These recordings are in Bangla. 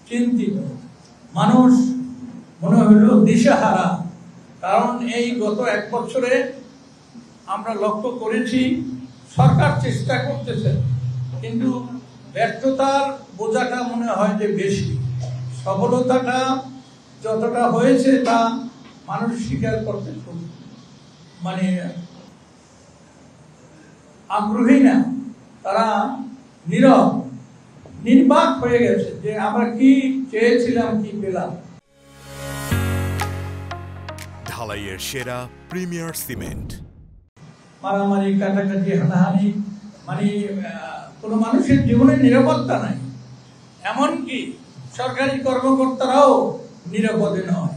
চিন্তিত, মানুষ মনে হলো দিশাহারা। কারণ এই গত 1 বছরে আমরা লক্ষ্য করেছি সরকার চেষ্টা করতেছে, কিন্তু ব্যর্থতার বোঝাটা মনে হয় যে বেশি। সফলতাটা যতটা হয়েছে তা মানুষ স্বীকার করতে মানে আগ্রহী না, তারা নীরব নির্বাক হয়ে গেছে যে আমরা কি চেয়েছিলাম কি পেলাম। ঢালাইয়ের সেরা প্রিমিয়ার সিমেন্ট। মারামারি, কাটাকাটি, হানাহানি, মানে কোনো মানুষের জীবনে নিরাপত্তা নাই। এমনকি সরকারি কর্মকর্তারাও নিরাপদে নয়।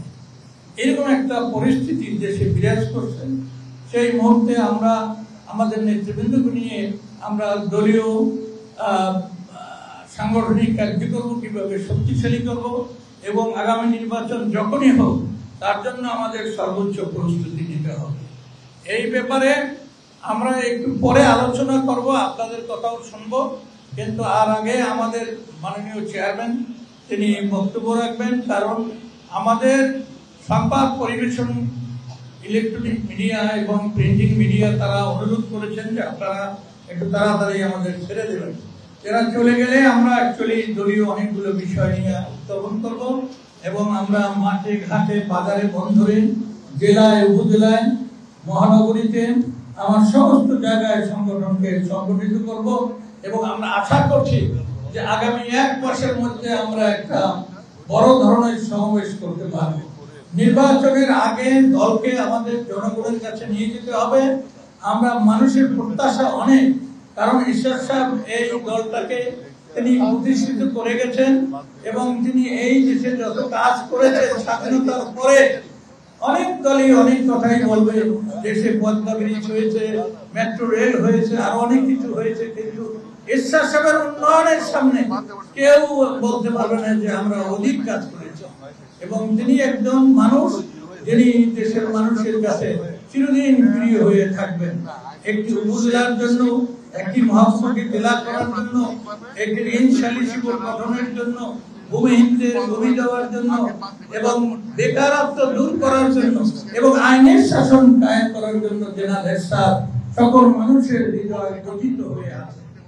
এরকম একটা পরিস্থিতি দেশে বিরাজ করছে। সেই মুহূর্তে আমরা আমাদের নেতৃবৃন্দকে নিয়ে আমরা দলীয় সাংগঠনিক কার্যক্রম কিভাবে শক্তিশালী করব এবং আগামী নির্বাচন যখনই হোক তার জন্য আমাদের সর্বোচ্চ প্রস্তুতি নিতে হবে। এই ব্যাপারে আমরা একটু পরে আলোচনা করব, আপনাদের কথাও শুনবো, কিন্তু আর আগে আমাদের মাননীয় চেয়ারম্যান তিনি বক্তব্য রাখবেন। কারণ আমাদের সংবাদ পরিবেশন, ইলেকট্রনিক মিডিয়া এবং প্রিন্টিং মিডিয়া তারা অনুরোধ করেছেন যে আপনারা একটু তাড়াতাড়ি আমাদের ছেড়ে দেবেন। এরা চলে গেলে আমরা অ্যাকচুয়ালি দলীয় অনেকগুলো বিষয় নিয়ে উত্থাপন করব এবং আমরা মাঠে ঘাটে বাজারে বন্দরে জেলায় উপজেলায় মহানগরীতে আমার সমস্ত জায়গায় সংগঠনকে সংগঠিত করব এবং আমরা আশা করছি যে আগামী 1 মাসের মধ্যে আমরা একটা বড় ধরনের সমাবেশ করতে পারব। নির্বাচনের আগে দলকে আমাদের জনগণের কাছে নিয়ে যেতে হবে। আমরা মানুষের প্রত্যাশা অনেক, কারণ ঈশ্বর সাহেব এই দলটাকে তিনি প্রতিষ্ঠিত করে গেছেন এবং তিনি এই দেশে যত কাজ করেছেন স্বাধীনতার পরে অনেক দলই অনেক কথাই বলবে। দেশে পদ্মা ব্রিজ হয়েছে, মেট্রো রেল হয়েছে, আরো অনেক কিছু হয়েছে, কিন্তু ঈশ্বর সাহেবের উন্নয়নের সামনে কেউ বলতে পারবে না যে আমরা অধিক কাজ করেছি। এবং তিনি একজন মানুষ যিনি দেশের মানুষের কাছে চিরদিন প্রিয় হয়ে থাকবেন। একটি উপজেলার জন্য, একটি মহকুমাকে জেলা করার জন্য, একটি ঋণ সালিসি বোর্ড গঠনের জন্য, ভূমিহীনদের ভূমি দেওয়ার জন্য এবং বেকারত্ব দূর করার জন্য এবং আইনের শাসন কায়েম করার জন্য জেনারেল সাহেব সকল মানুষের হৃদয় গঠিত হয়ে আছে।